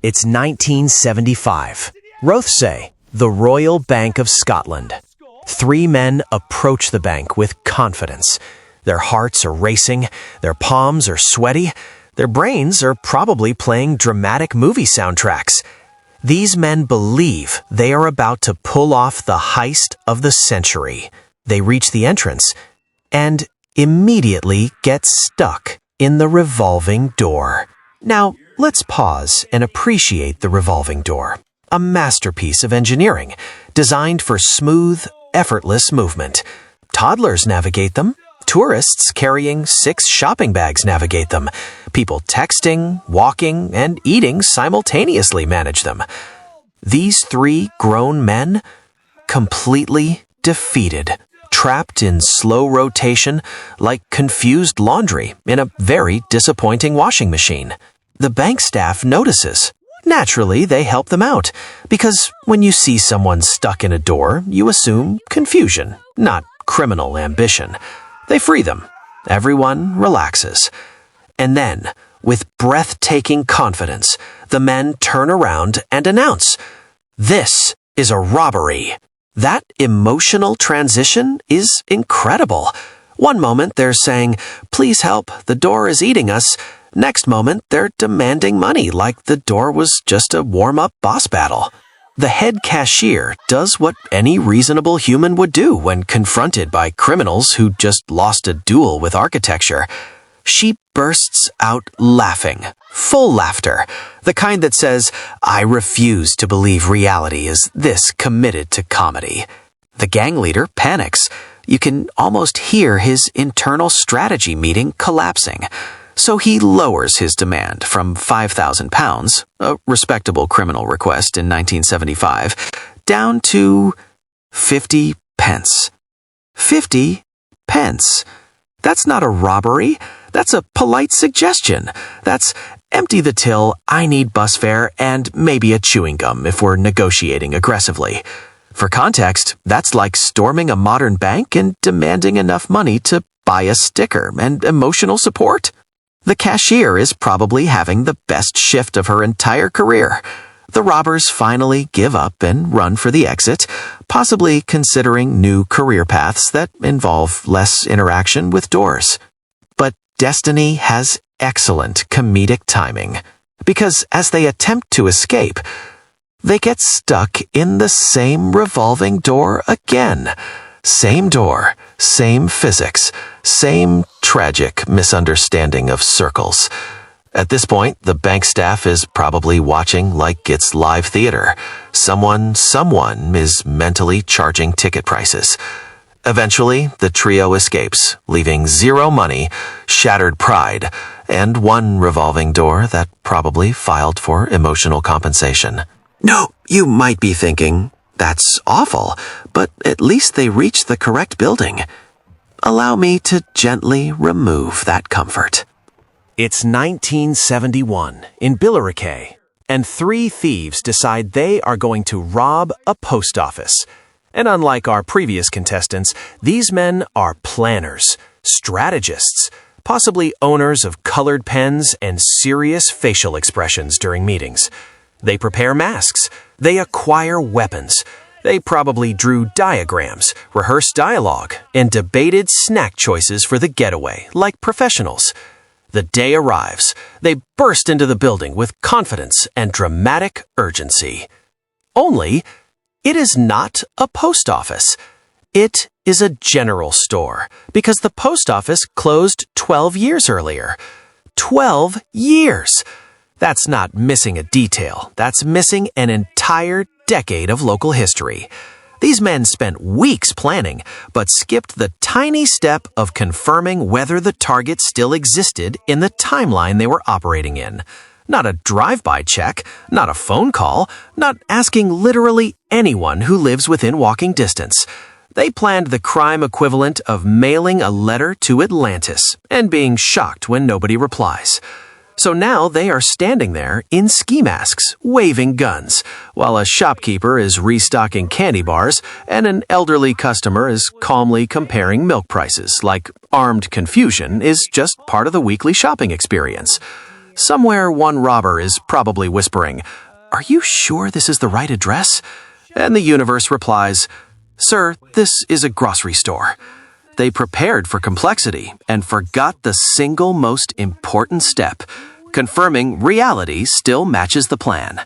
It's 1975. Rothesay, the Royal Bank of Scotland. Three men approach the bank with confidence. Their hearts are racing, their palms are sweaty, their brains are probably playing dramatic movie soundtracks. These men believe they are about to pull off the heist of the century. They reach the entrance and immediately get stuck in the revolving door. Now, let's pause and appreciate the revolving door, a masterpiece of engineering designed for smooth, effortless movement. Toddlers navigate them. Tourists carrying 6 shopping bags navigate them. People texting, walking, and eating simultaneously manage them. These 3 grown men, completely defeated, trapped in slow rotation like confused laundry in a very disappointing washing machine. The bank staff notices. Naturally, they help them out, because when you see someone stuck in a door, you assume confusion, not criminal ambition. They free them. Everyone relaxes. And then, with breathtaking confidence, the men turn around and announce, "This is a robbery." That emotional transition is incredible. One moment they're saying, "Please help, the door is eating us." Next moment, they're demanding money like the door was just a warm-up boss battle. The head cashier does what any reasonable human would do when confronted by criminals who just lost a duel with architecture. She bursts out laughing, full laughter, the kind that says, "I refuse to believe reality is this committed to comedy." The gang leader panics. You can almost hear his internal strategy meeting collapsing. So he lowers his demand from £5,000, a respectable criminal request in 1975, down to 50 pence. 50 pence. That's not a robbery. That's a polite suggestion. That's empty the till, I need bus fare, and maybe a chewing gum if we're negotiating aggressively. For context, that's like storming a modern bank and demanding enough money to buy a sticker and emotional support. The cashier is probably having the best shift of her entire career. The robbers finally give up and run for the exit, possibly considering new career paths that involve less interaction with doors. But destiny has excellent comedic timing, because as they attempt to escape, they get stuck in the same revolving door again. Same door, same physics, same tragic misunderstanding of circles. At this point, the bank staff is probably watching like it's live theater. Someone is mentally charging ticket prices. Eventually, the trio escapes, leaving 0 money, shattered pride, and 1 revolving door that probably filed for emotional compensation. No, you might be thinking, that's awful, but at least they reached the correct building. Allow me to gently remove that comfort. It's 1971 in Billericay, and 3 thieves decide they are going to rob a post office. And unlike our previous contestants, these men are planners, strategists, possibly owners of colored pens and serious facial expressions during meetings. They prepare masks. They acquire weapons. They probably drew diagrams, rehearsed dialogue, and debated snack choices for the getaway, like professionals. The day arrives. They burst into the building with confidence and dramatic urgency. Only, it is not a post office. It is a general store, because the post office closed 12 years earlier. 12 years! That's not missing a detail. That's missing an entire decade of local history. These men spent weeks planning, but skipped the tiny step of confirming whether the target still existed in the timeline they were operating in. Not a drive-by check, not a phone call, not asking literally anyone who lives within walking distance. They planned the crime equivalent of mailing a letter to Atlantis and being shocked when nobody replies. So now they are standing there in ski masks, waving guns, while a shopkeeper is restocking candy bars and an elderly customer is calmly comparing milk prices like armed confusion is just part of the weekly shopping experience. Somewhere one robber is probably whispering, "Are you sure this is the right address?" And the universe replies, "Sir, this is a grocery store." They prepared for complexity and forgot the single most important step, confirming reality still matches the plan.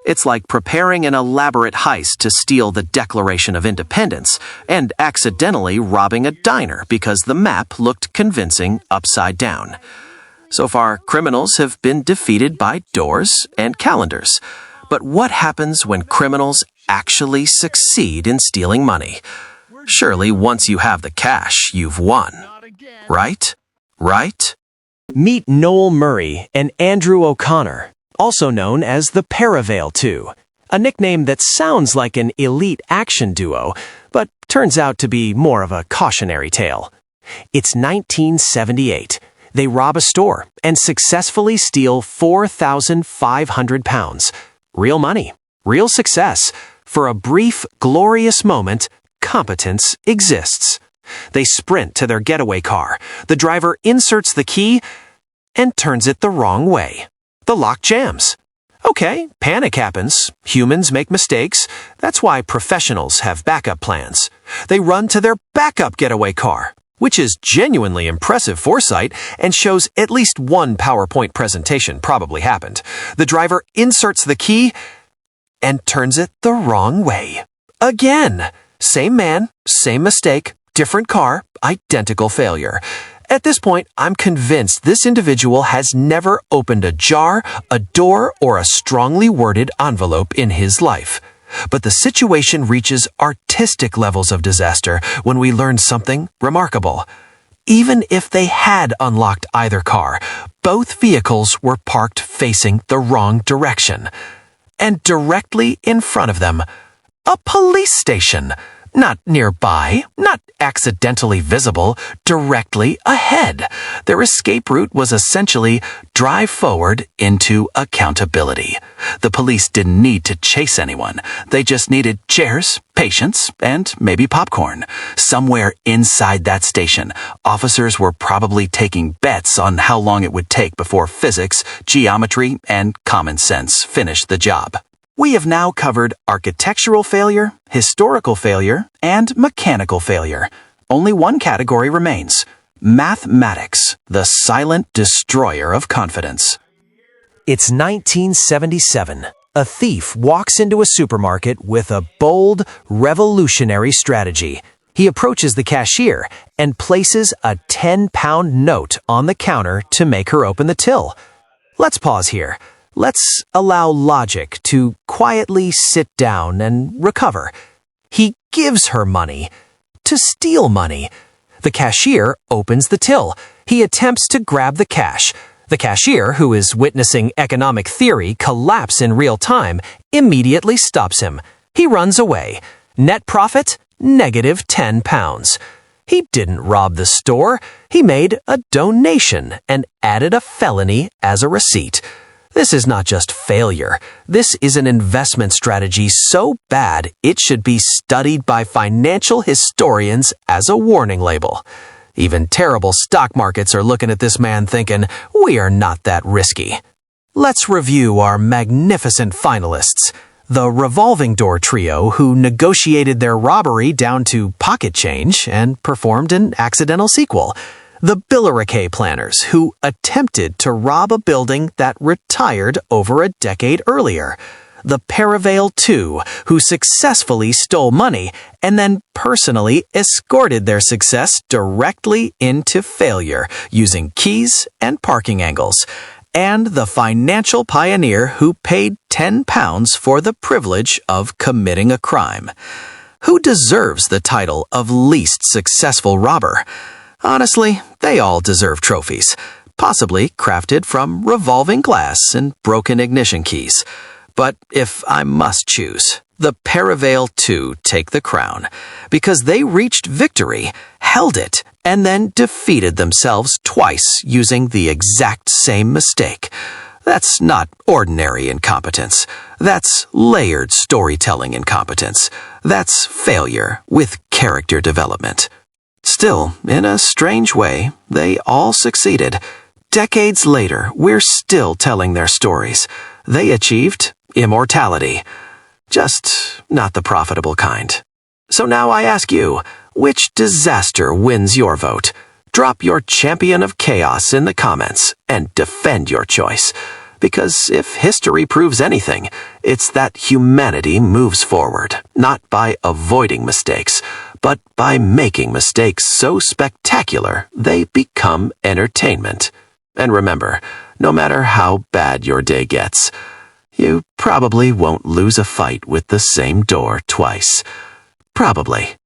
It's like preparing an elaborate heist to steal the Declaration of Independence and accidentally robbing a diner because the map looked convincing upside down. So far, criminals have been defeated by doors and calendars. But what happens when criminals actually succeed in stealing money? Surely once you have the cash, you've won. Right? Right? Meet Noel Murray and Andrew O'Connor, also known as the Paraveil 2, a nickname that sounds like an elite action duo, but turns out to be more of a cautionary tale. It's 1978. They rob a store and successfully steal £4,500. Real money, real success. For a brief, glorious moment, competence exists. They sprint to their getaway car. The driver inserts the key and turns it the wrong way. The lock jams. Okay, panic happens. Humans make mistakes. That's why professionals have backup plans. They run to their backup getaway car, which is genuinely impressive foresight and shows at least one PowerPoint presentation probably happened. The driver inserts the key and turns it the wrong way. Again. Same man, same mistake, different car, identical failure. At this point, I'm convinced this individual has never opened a jar, a door, or a strongly worded envelope in his life. But the situation reaches artistic levels of disaster when we learn something remarkable. Even if they had unlocked either car, both vehicles were parked facing the wrong direction. And directly in front of them, a police station. Not nearby, not accidentally visible, directly ahead. Their escape route was essentially drive forward into accountability. The police didn't need to chase anyone. They just needed chairs, patience, and maybe popcorn. Somewhere inside that station, officers were probably taking bets on how long it would take before physics, geometry, and common sense finished the job. We have now covered architectural failure, historical failure, and mechanical failure. Only one category remains: mathematics, the silent destroyer of confidence. It's 1977. A thief walks into a supermarket with a bold, revolutionary strategy. He approaches the cashier and places a £10 note on the counter to make her open the till. Let's pause here. Let's allow logic to quietly sit down and recover. He gives her money to steal money. The cashier opens the till. He attempts to grab the cash. The cashier, who is witnessing economic theory collapse in real time, immediately stops him. He runs away. Net profit, -£10. He didn't rob the store. He made a donation and added a felony as a receipt. This is not just failure. This is an investment strategy so bad it should be studied by financial historians as a warning label. Even terrible stock markets are looking at this man thinking, we are not that risky. Let's review our magnificent finalists. The revolving door trio who negotiated their robbery down to pocket change and performed an accidental sequel. The Billericay planners who attempted to rob a building that retired over a decade earlier. The Paraveil 2 who successfully stole money and then personally escorted their success directly into failure using keys and parking angles. And the financial pioneer who paid £10 for the privilege of committing a crime. Who deserves the title of least successful robber? Honestly, they all deserve trophies, possibly crafted from revolving glass and broken ignition keys. But if I must choose, the Paraveil 2 take the crown, because they reached victory, held it, and then defeated themselves twice using the exact same mistake. That's not ordinary incompetence. That's layered storytelling incompetence. That's failure with character development. Still, in a strange way, they all succeeded. decades later, we're still telling their stories. They achieved immortality. Just not the profitable kind. So now I ask you, which disaster wins your vote? Drop your champion of chaos in the comments and defend your choice. Because if history proves anything, it's that humanity moves forward, not by avoiding mistakes, but by making mistakes so spectacular they become entertainment. And remember, no matter how bad your day gets, you probably won't lose a fight with the same door twice. Probably.